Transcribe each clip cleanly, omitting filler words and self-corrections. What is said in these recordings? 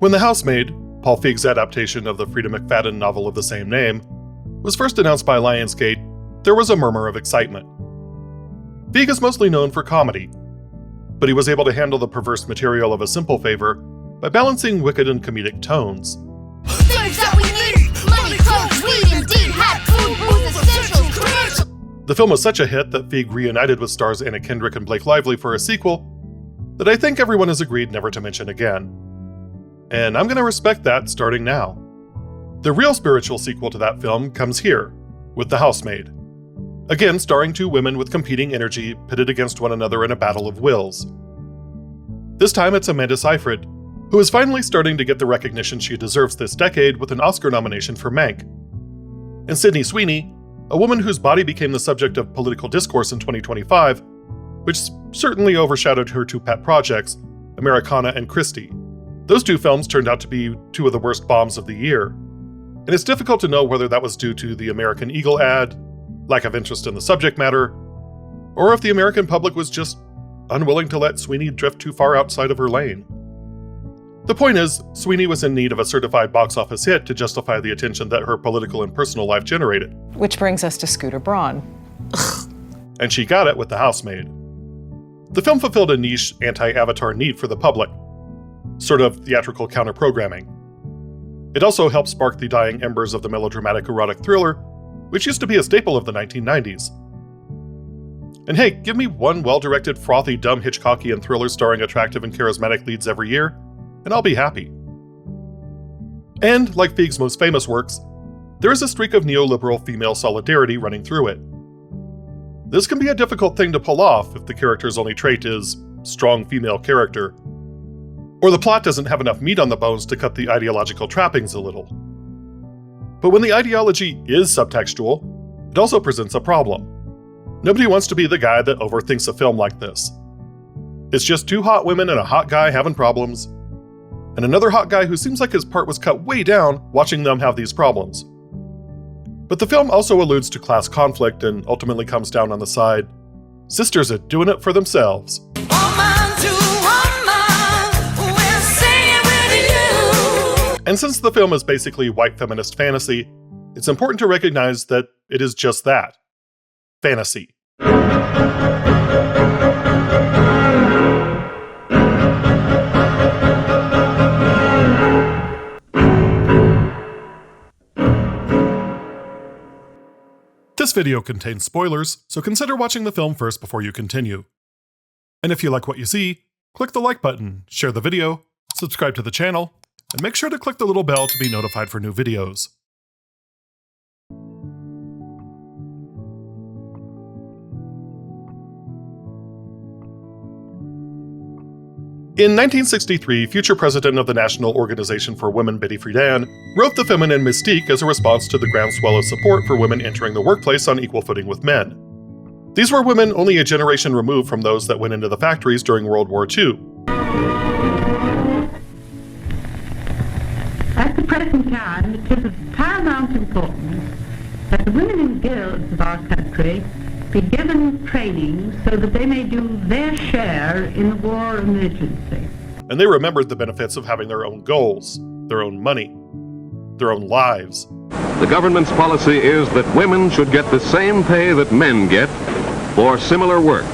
When The Housemaid, Paul Feig's adaptation of the Frida McFadden novel of the same name, was first announced by Lionsgate, there was a murmur of excitement. Feig is mostly known for comedy, but he was able to handle the perverse material of A Simple Favor by balancing wicked and comedic tones. Things that we need! Money, clothes, weed, indeed, hat, food, booze, essentials, careers! The film was such a hit that Feig reunited with stars Anna Kendrick and Blake Lively for a sequel that I think everyone has agreed never to mention again. And I'm going to respect that starting now. The real spiritual sequel to that film comes here, with The Housemaid. Again, starring two women with competing energy pitted against one another in a battle of wills. This time it's Amanda Seyfried, who is finally starting to get the recognition she deserves this decade with an Oscar nomination for Mank. And Sydney Sweeney, a woman whose body became the subject of political discourse in 2025, which certainly overshadowed her two pet projects, Americana and Christie. Those two films turned out to be two of the worst bombs of the year. And it's difficult to know whether that was due to the American Eagle ad, lack of interest in the subject matter, or if the American public was just unwilling to let Sweeney drift too far outside of her lane. The point is, Sweeney was in need of a certified box office hit to justify the attention that her political and personal life generated. Which brings us to Scooter Braun. And she got it with The Housemaid. The film fulfilled a niche anti-Avatar need for the public, sort of theatrical counter-programming. It also helped spark the dying embers of the melodramatic erotic thriller, which used to be a staple of the 1990s. And hey, give me one well-directed, frothy, dumb Hitchcockian thriller starring attractive and charismatic leads every year, and I'll be happy. And, like Feig's most famous works, there is a streak of neoliberal female solidarity running through it. This can be a difficult thing to pull off if the character's only trait is strong female character, or the plot doesn't have enough meat on the bones to cut the ideological trappings a little. But when the ideology is subtextual, it also presents a problem. Nobody wants to be the guy that overthinks a film like this. It's just two hot women and a hot guy having problems, and another hot guy who seems like his part was cut way down watching them have these problems. But the film also alludes to class conflict and ultimately comes down on the side, sisters are doing it for themselves. And since the film is basically white feminist fantasy, it's important to recognize that it is just that. Fantasy. This video contains spoilers, so consider watching the film first before you continue. And if you like what you see, click the like button, share the video, subscribe to the channel, and make sure to click the little bell to be notified for new videos. In 1963, future president of the National Organization for Women Betty Friedan wrote The Feminine Mystique as a response to the groundswell of support for women entering the workplace on equal footing with men. These were women only a generation removed from those that went into the factories during World War II. At the present time, it is of paramount importance that the women and girls of our country be given training so that they may do their share in the war emergency. And they remembered the benefits of having their own goals, their own money, their own lives. The government's policy is that women should get the same pay that men get for similar work.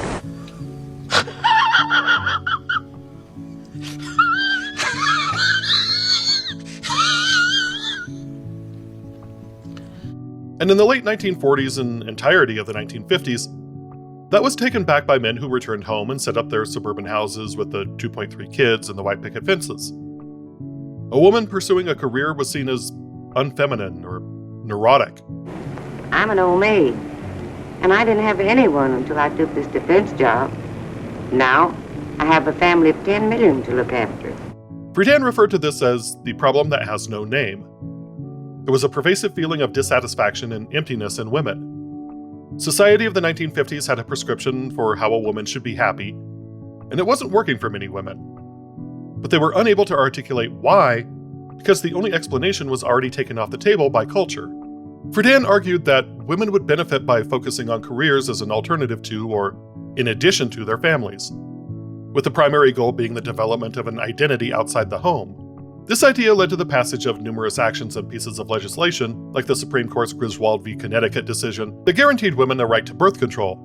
And in the late 1940s and entirety of the 1950s, that was taken back by men who returned home and set up their suburban houses with the 2.3 kids and the white picket fences. A woman pursuing a career was seen as unfeminine or neurotic. I'm an old maid, and I didn't have anyone until I took this defense job. Now, I have a family of 10 million to look after. Friedan referred to this as the problem that has no name. There was a pervasive feeling of dissatisfaction and emptiness in women. Society of the 1950s had a prescription for how a woman should be happy, and it wasn't working for many women. But they were unable to articulate why, because the only explanation was already taken off the table by culture. Friedan argued that women would benefit by focusing on careers as an alternative to, or in addition to, their families, with the primary goal being the development of an identity outside the home. This idea led to the passage of numerous actions and pieces of legislation, like the Supreme Court's Griswold v. Connecticut decision, that guaranteed women the right to birth control,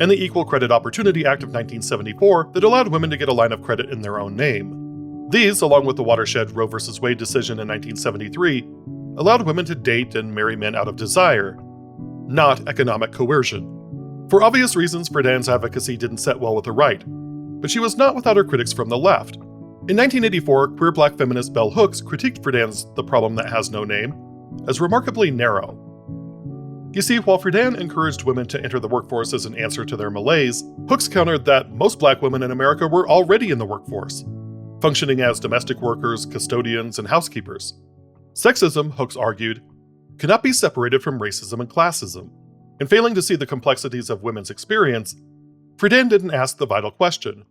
and the Equal Credit Opportunity Act of 1974 that allowed women to get a line of credit in their own name. These, along with the watershed Roe v. Wade decision in 1973, allowed women to date and marry men out of desire, not economic coercion. For obvious reasons, Friedan's advocacy didn't set well with the right, but she was not without her critics from the left. In 1984, queer black feminist Bell Hooks critiqued Friedan's The Problem That Has No Name as remarkably narrow. You see, while Friedan encouraged women to enter the workforce as an answer to their malaise, Hooks countered that most black women in America were already in the workforce, functioning as domestic workers, custodians, and housekeepers. Sexism, Hooks argued, cannot be separated from racism and classism. In failing to see the complexities of women's experience, Friedan didn't ask the vital question.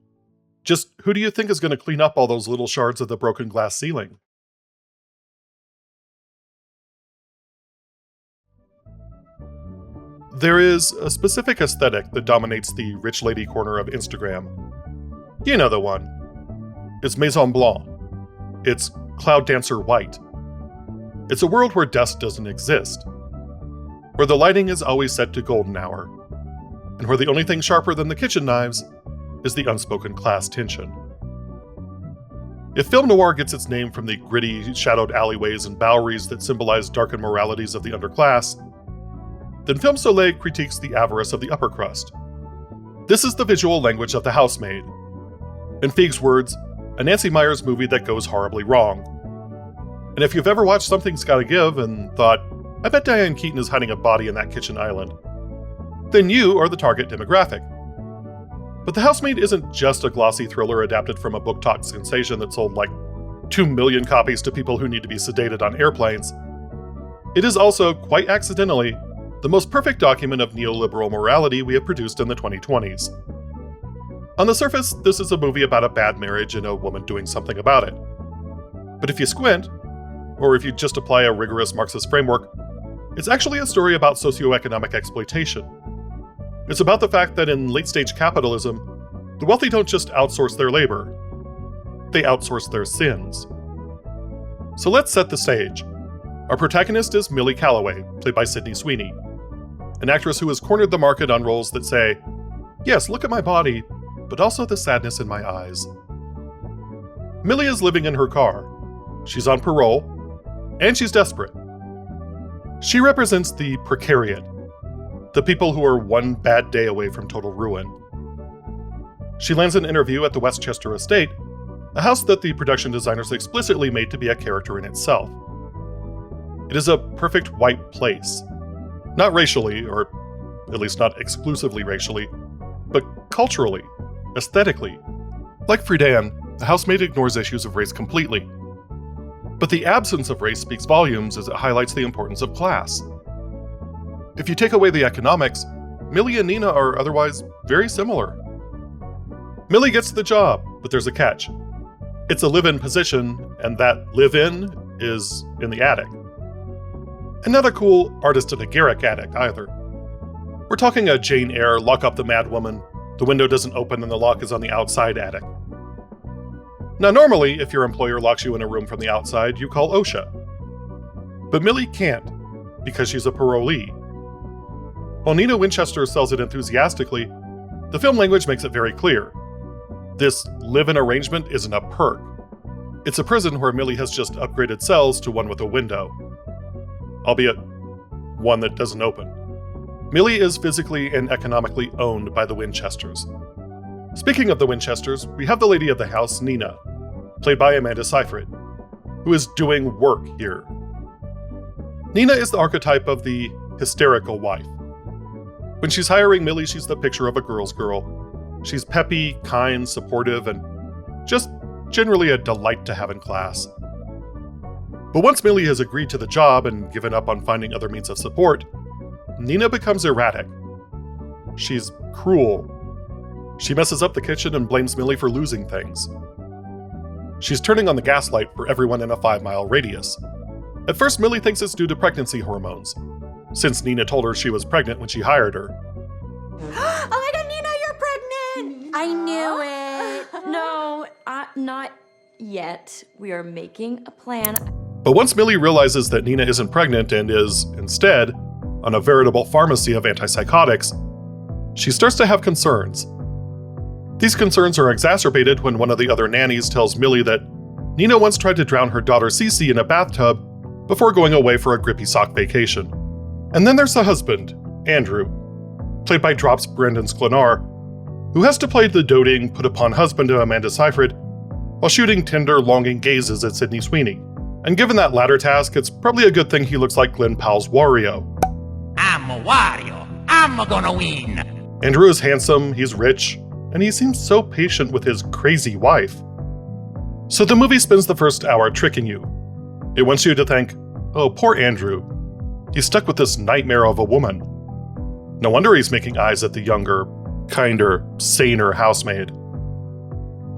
Just who do you think is going to clean up all those little shards of the broken glass ceiling? There is a specific aesthetic that dominates the rich lady corner of Instagram. You know the one. It's Maison Blanc. It's Cloud Dancer White. It's a world where dusk doesn't exist, where the lighting is always set to golden hour, and where the only thing sharper than the kitchen knives is the unspoken class tension. If film noir gets its name from the gritty, shadowed alleyways and Boweries that symbolize darkened moralities of the underclass, then Film Soleil critiques the avarice of the upper crust. This is the visual language of The Housemaid. In Feig's words, a Nancy Meyers movie that goes horribly wrong. And if you've ever watched Something's Gotta Give and thought, I bet Diane Keaton is hiding a body in that kitchen island, then you are the target demographic. But The Housemaid isn't just a glossy thriller adapted from a book talk sensation that sold like 2 million copies to people who need to be sedated on airplanes. It is also, quite accidentally, the most perfect document of neoliberal morality we have produced in the 2020s. On the surface, this is a movie about a bad marriage and a woman doing something about it. But if you squint, or if you just apply a rigorous Marxist framework, it's actually a story about socioeconomic exploitation. It's about the fact that in late-stage capitalism, the wealthy don't just outsource their labor, they outsource their sins. So let's set the stage. Our protagonist is Millie Calloway, played by Sydney Sweeney, an actress who has cornered the market on roles that say, yes, look at my body, but also the sadness in my eyes. Millie is living in her car. She's on parole, and she's desperate. She represents the precariat, the people who are one bad day away from total ruin. She lands an interview at the Westchester estate, a house that the production designers explicitly made to be a character in itself. It is a perfect white place. Not racially, or at least not exclusively racially, but culturally, aesthetically. Like Friedan, The Housemaid ignores issues of race completely. But the absence of race speaks volumes as it highlights the importance of class. If you take away the economics, Millie and Nina are otherwise very similar. Millie gets the job, but there's a catch. It's a live-in position, and that live-in is in the attic. And not a cool artist in a Garrick attic either. We're talking a Jane Eyre, lock up the mad woman, the window doesn't open and the lock is on the outside attic. Now normally, if your employer locks you in a room from the outside, you call OSHA. But Millie can't, because she's a parolee. While Nina Winchester sells it enthusiastically, the film language makes it very clear. This live-in arrangement isn't a perk. It's a prison where Millie has just upgraded cells to one with a window. Albeit, one that doesn't open. Millie is physically and economically owned by the Winchesters. Speaking of the Winchesters, we have the lady of the house, Nina, played by Amanda Seyfried, who is doing work here. Nina is the archetype of the hysterical wife. When she's hiring Millie, she's the picture of a girl's girl. She's peppy, kind, supportive, and just generally a delight to have in class. But once Millie has agreed to the job and given up on finding other means of support, Nina becomes erratic. She's cruel. She messes up the kitchen and blames Millie for losing things. She's turning on the gaslight for everyone in a 5-mile radius. At first, Millie thinks it's due to pregnancy hormones, since Nina told her she was pregnant when she hired her. Oh my god, Nina, you're pregnant! I knew it. No, not yet. We are making a plan. But once Millie realizes that Nina isn't pregnant and is, instead, on a veritable pharmacy of antipsychotics, she starts to have concerns. These concerns are exacerbated when one of the other nannies tells Millie that Nina once tried to drown her daughter Cece in a bathtub before going away for a grippy sock vacation. And then there's the husband, Andrew, played by Drops Brendan Sklenar, who has to play the doting, put-upon husband of Amanda Seyfried while shooting tender, longing gazes at Sydney Sweeney. And given that latter task, it's probably a good thing he looks like Glenn Powell's Wario. I'm a Wario. I'm gonna win. Andrew is handsome, he's rich, and he seems so patient with his crazy wife. So the movie spends the first hour tricking you. It wants you to think, oh, poor Andrew. He's stuck with this nightmare of a woman. No wonder he's making eyes at the younger, kinder, saner housemaid.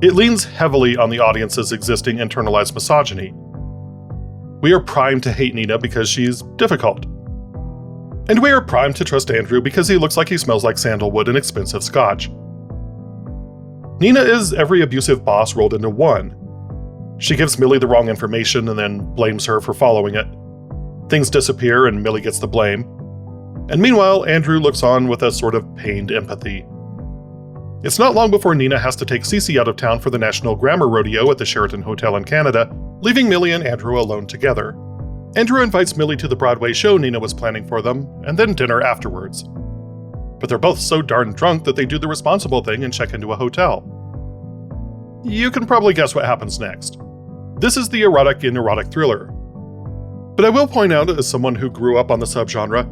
It leans heavily on the audience's existing internalized misogyny. We are primed to hate Nina because she's difficult. And we are primed to trust Andrew because he looks like he smells like sandalwood and expensive scotch. Nina is every abusive boss rolled into one. She gives Millie the wrong information and then blames her for following it. Things disappear and Millie gets the blame. And meanwhile, Andrew looks on with a sort of pained empathy. It's not long before Nina has to take Cece out of town for the National Grammar Rodeo at the Sheraton Hotel in Canada, leaving Millie and Andrew alone together. Andrew invites Millie to the Broadway show Nina was planning for them, and then dinner afterwards. But they're both so darn drunk that they do the responsible thing and check into a hotel. You can probably guess what happens next. This is the erotic in erotic thriller. But I will point out, as someone who grew up on the subgenre,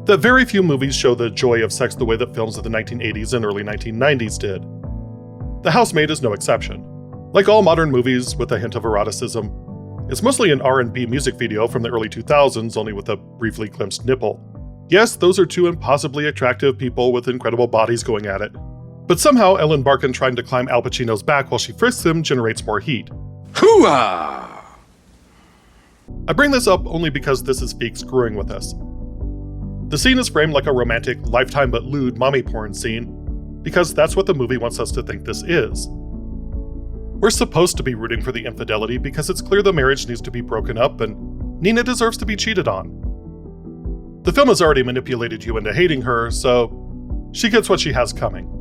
that very few movies show the joy of sex the way that films of the 1980s and early 1990s did. The Housemaid is no exception. Like all modern movies with a hint of eroticism, it's mostly an R&B music video from the early 2000s, only with a briefly glimpsed nipple. Yes, those are two impossibly attractive people with incredible bodies going at it. But somehow Ellen Barkin trying to climb Al Pacino's back while she frisks him generates more heat. Hooah! I bring this up only because this is Feek screwing with us. The scene is framed like a romantic, lifetime but lewd mommy porn scene, because that's what the movie wants us to think this is. We're supposed to be rooting for the infidelity because it's clear the marriage needs to be broken up and Nina deserves to be cheated on. The film has already manipulated you into hating her, so she gets what she has coming.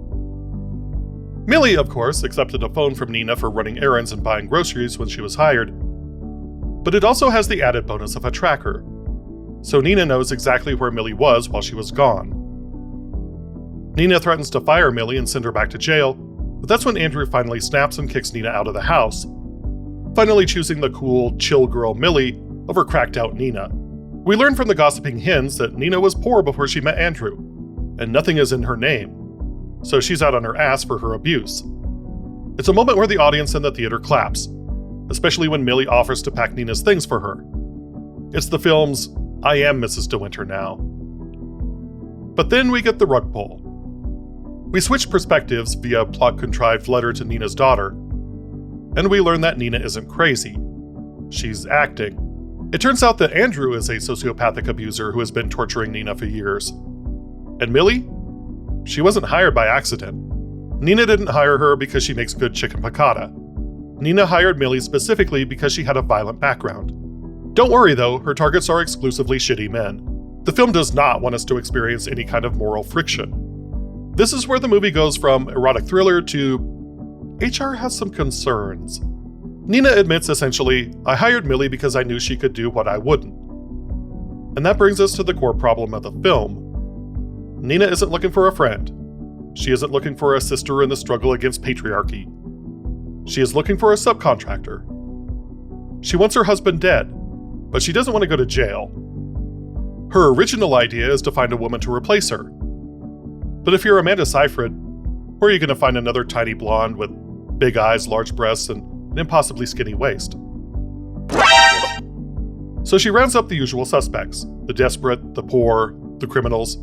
Millie, of course, accepted a phone from Nina for running errands and buying groceries when she was hired, but it also has the added bonus of a tracker, so Nina knows exactly where Millie was while she was gone. Nina threatens to fire Millie and send her back to jail, but that's when Andrew finally snaps and kicks Nina out of the house, finally choosing the cool, chill girl Millie over cracked-out Nina. We learn from the gossiping hens that Nina was poor before she met Andrew, and nothing is in her name, so she's out on her ass for her abuse. It's a moment where the audience in the theater claps, especially when Millie offers to pack Nina's things for her. It's the film's I am Mrs. De Winter now. But then we get the rug pull. We switch perspectives via a plot-contrived letter to Nina's daughter, and we learn that Nina isn't crazy. She's acting. It turns out that Andrew is a sociopathic abuser who has been torturing Nina for years. And Millie? She wasn't hired by accident. Nina didn't hire her because she makes good chicken piccata. Nina hired Millie specifically because she had a violent background. Don't worry though, her targets are exclusively shitty men. The film does not want us to experience any kind of moral friction. This is where the movie goes from erotic thriller to HR has some concerns. Nina admits essentially, I hired Millie because I knew she could do what I wouldn't. And that brings us to the core problem of the film. Nina isn't looking for a friend. She isn't looking for a sister in the struggle against patriarchy. She is looking for a subcontractor. She wants her husband dead, but she doesn't want to go to jail. Her original idea is to find a woman to replace her. But if you're Amanda Seyfried, where are you going to find another tiny blonde with big eyes, large breasts, and an impossibly skinny waist? So she rounds up the usual suspects, the desperate, the poor, the criminals,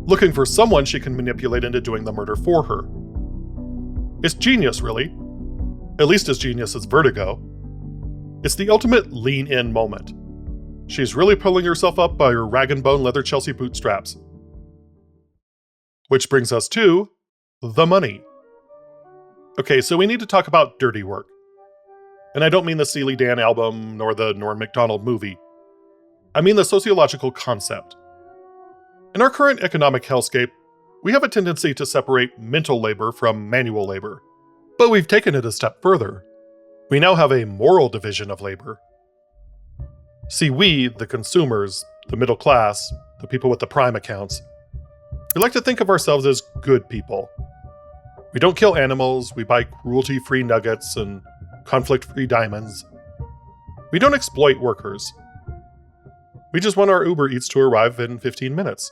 looking for someone she can manipulate into doing the murder for her. It's genius, really. At least as genius as Vertigo. It's the ultimate lean-in moment. She's really pulling herself up by her rag-and-bone leather Chelsea bootstraps. Which brings us to the money. Okay, so we need to talk about dirty work. And I don't mean the Steely Dan album nor the Norm Macdonald movie. I mean the sociological concept. In our current economic hellscape, we have a tendency to separate mental labor from manual labor. But we've taken it a step further. We now have a moral division of labor. See, we, the consumers, the middle class, the people with the prime accounts, we like to think of ourselves as good people. We don't kill animals, we buy cruelty-free nuggets and conflict-free diamonds. We don't exploit workers. We just want our Uber Eats to arrive in 15 minutes.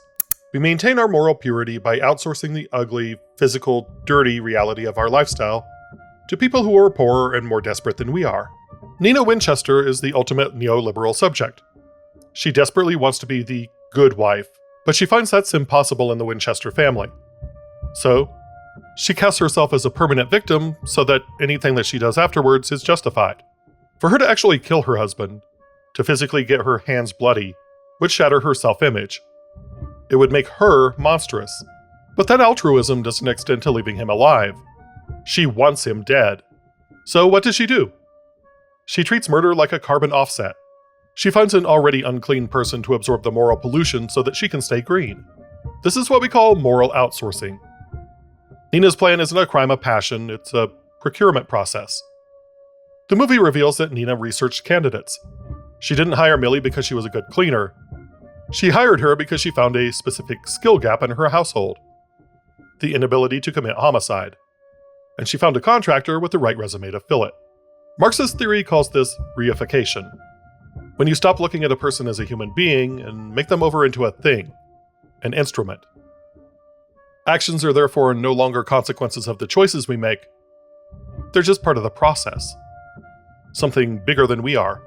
We maintain our moral purity by outsourcing the ugly, physical, dirty reality of our lifestyle to people who are poorer and more desperate than we are. Nina Winchester is the ultimate neoliberal subject. She desperately wants to be the good wife, but she finds that's impossible in the Winchester family. So, she casts herself as a permanent victim so that anything that she does afterwards is justified. For her to actually kill her husband, to physically get her hands bloody, would shatter her self-image. It would make her monstrous. But that altruism doesn't extend to leaving him alive. She wants him dead. So what does she do? She treats murder like a carbon offset. She finds an already unclean person to absorb the moral pollution so that she can stay green. This is what we call moral outsourcing. Nina's plan isn't a crime of passion, it's a procurement process. The movie reveals that Nina researched candidates. She didn't hire Millie because she was a good cleaner. She hired her because she found a specific skill gap in her household: the inability to commit homicide. And she found a contractor with the right resume to fill it. Marxist theory calls this reification. When you stop looking at a person as a human being and make them over into a thing, an instrument. Actions are therefore no longer consequences of the choices we make. They're just part of the process. Something bigger than we are.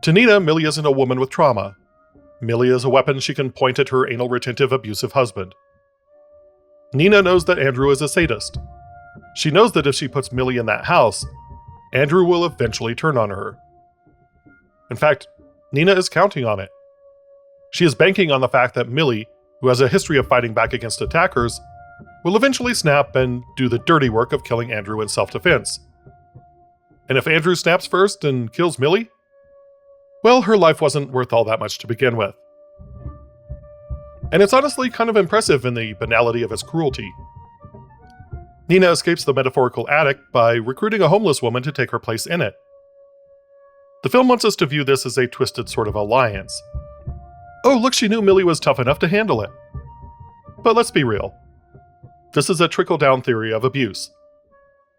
To Nina, Millie isn't a woman with trauma. Millie is a weapon she can point at her anal retentive abusive husband. Nina knows that Andrew is a sadist. She knows that if she puts Millie in that house, Andrew will eventually turn on her. In fact, Nina is counting on it. She is banking on the fact that Millie, who has a history of fighting back against attackers, will eventually snap and do the dirty work of killing Andrew in self-defense. And if Andrew snaps first and kills Millie, well, her life wasn't worth all that much to begin with. And it's honestly kind of impressive in the banality of his cruelty. Nina escapes the metaphorical attic by recruiting a homeless woman to take her place in it. The film wants us to view this as a twisted sort of alliance. Oh, look, she knew Millie was tough enough to handle it. But let's be real. This is a trickle-down theory of abuse.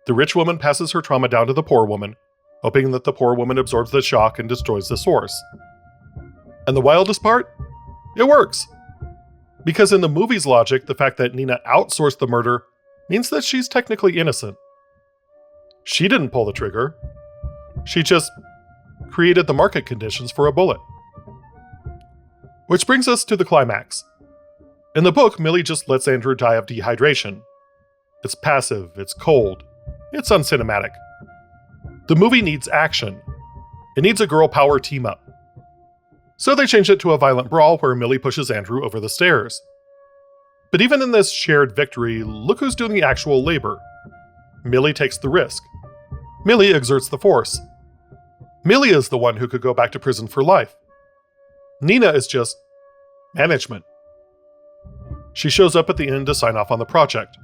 The rich woman passes her trauma down to the poor woman, hoping that the poor woman absorbs the shock and destroys the source. And the wildest part? It works! Because in the movie's logic, the fact that Nina outsourced the murder means that she's technically innocent. She didn't pull the trigger. She just created the market conditions for a bullet. Which brings us to the climax. In the book, Millie just lets Andrew die of dehydration. It's passive, it's cold, it's uncinematic. The movie needs action. It needs a girl power team up. So they changed it to a violent brawl where Millie pushes Andrew over the stairs. But even in this shared victory, look who's doing the actual labor. Millie takes the risk. Millie exerts the force. Millie is the one who could go back to prison for life. Nina is just management. She shows up at the end to sign off on the project.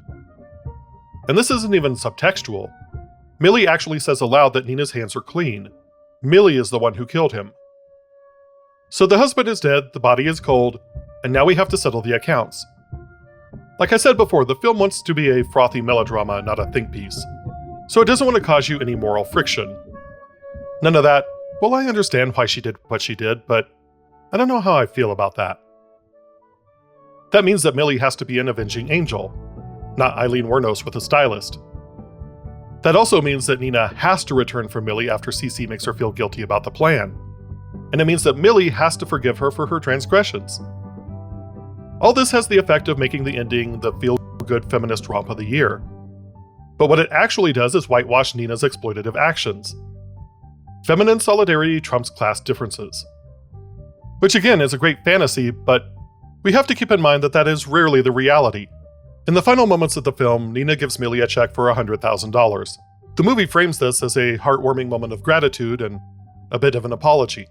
And this isn't even subtextual. Millie actually says aloud that Nina's hands are clean. Millie is the one who killed him. So the husband is dead, the body is cold, and now we have to settle the accounts. Like I said before, the film wants to be a frothy melodrama, not a think piece. So it doesn't want to cause you any moral friction. None of that, well, I understand why she did what she did, but I don't know how I feel about that. That means that Millie has to be an avenging angel, not Eileen Wuornos with a stylist. That also means that Nina has to return for Millie after Cece makes her feel guilty about the plan. And it means that Millie has to forgive her for her transgressions. All this has the effect of making the ending the feel-good feminist romp of the year. But what it actually does is whitewash Nina's exploitative actions. Feminine solidarity trumps class differences. Which again is a great fantasy, but we have to keep in mind that that is rarely the reality. In the final moments of the film, Nina gives Millie a check for $100,000. The movie frames this as a heartwarming moment of gratitude and a bit of an apology.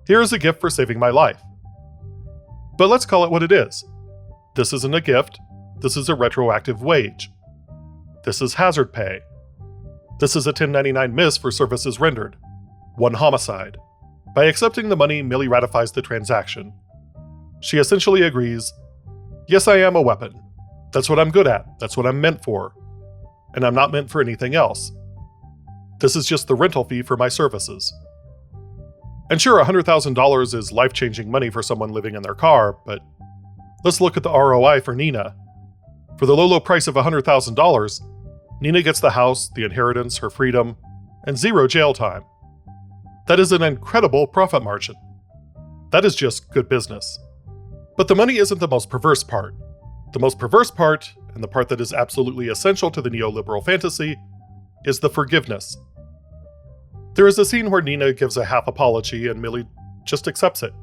Here is a gift for saving my life. But let's call it what it is. This isn't a gift. This is a retroactive wage. This is hazard pay. This is a 1099 miss for services rendered. 1 homicide. By accepting the money, Millie ratifies the transaction. She essentially agrees, yes, I am a weapon. That's what I'm good at. That's what I'm meant for. And I'm not meant for anything else. This is just the rental fee for my services. And sure, $100,000 is life-changing money for someone living in their car, but let's look at the ROI for Nina. For the low price of $100,000, Nina gets the house, the inheritance, her freedom, and 0 jail time. That is an incredible profit margin. That is just good business. But the money isn't the most perverse part. The most perverse part, and the part that is absolutely essential to the neoliberal fantasy, is the forgiveness. There is a scene where Nina gives a half apology and Millie just accepts it.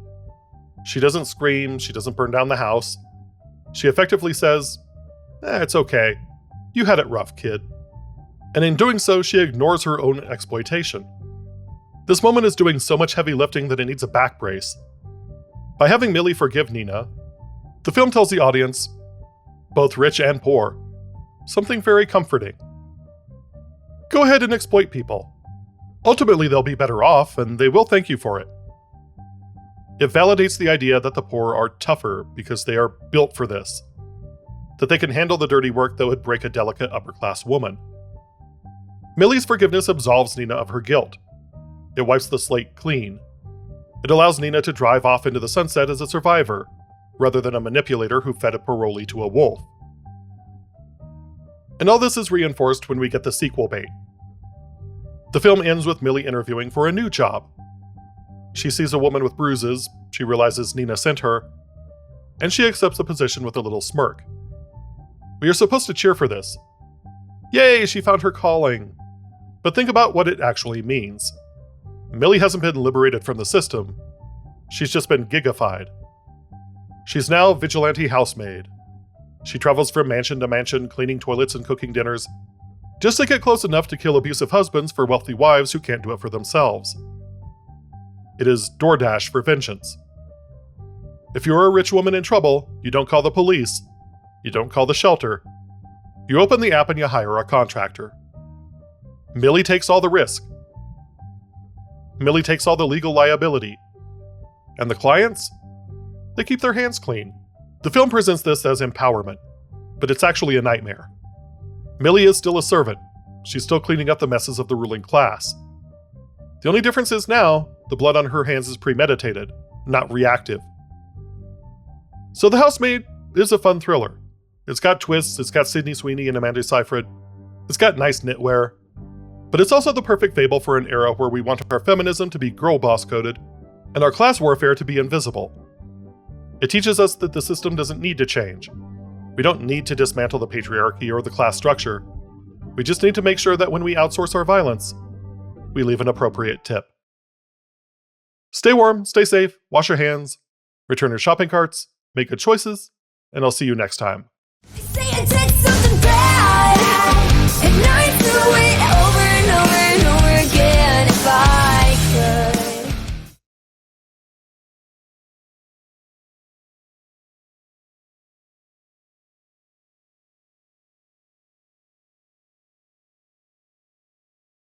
She doesn't scream, she doesn't burn down the house. She effectively says, it's okay. You had it rough, kid. And in doing so, she ignores her own exploitation. This moment is doing so much heavy lifting that it needs a back brace. By having Millie forgive Nina, the film tells the audience, both rich and poor, something very comforting. Go ahead and exploit people. Ultimately, they'll be better off, and they will thank you for it. It validates the idea that the poor are tougher because they are built for this, that they can handle the dirty work that would break a delicate upper-class woman. Millie's forgiveness absolves Nina of her guilt. It wipes the slate clean. It allows Nina to drive off into the sunset as a survivor, rather than a manipulator who fed a parolee to a wolf. And all this is reinforced when we get the sequel bait. The film ends with Millie interviewing for a new job. She sees a woman with bruises, she realizes Nina sent her, and she accepts the position with a little smirk. We are supposed to cheer for this. Yay, she found her calling. But think about what it actually means. Millie hasn't been liberated from the system. She's just been gigified. She's now vigilante housemaid. She travels from mansion to mansion, cleaning toilets and cooking dinners, just to get close enough to kill abusive husbands for wealthy wives who can't do it for themselves. It is DoorDash for vengeance. If you're a rich woman in trouble, you don't call the police. You don't call the shelter. You open the app and you hire a contractor. Millie takes all the risk. Millie takes all the legal liability. And the clients? They keep their hands clean. The film presents this as empowerment, but it's actually a nightmare. Millie is still a servant. She's still cleaning up the messes of the ruling class. The only difference is now, the blood on her hands is premeditated, not reactive. So The Housemaid is a fun thriller. It's got twists, it's got Sydney Sweeney and Amanda Seyfried, it's got nice knitwear, but it's also the perfect fable for an era where we want our feminism to be girl-boss coded and our class warfare to be invisible. It teaches us that the system doesn't need to change. We don't need to dismantle the patriarchy or the class structure. We just need to make sure that when we outsource our violence, we leave an appropriate tip. Stay warm, stay safe, wash your hands, return your shopping carts, make good choices, and I'll see you next time. Say I did something bad.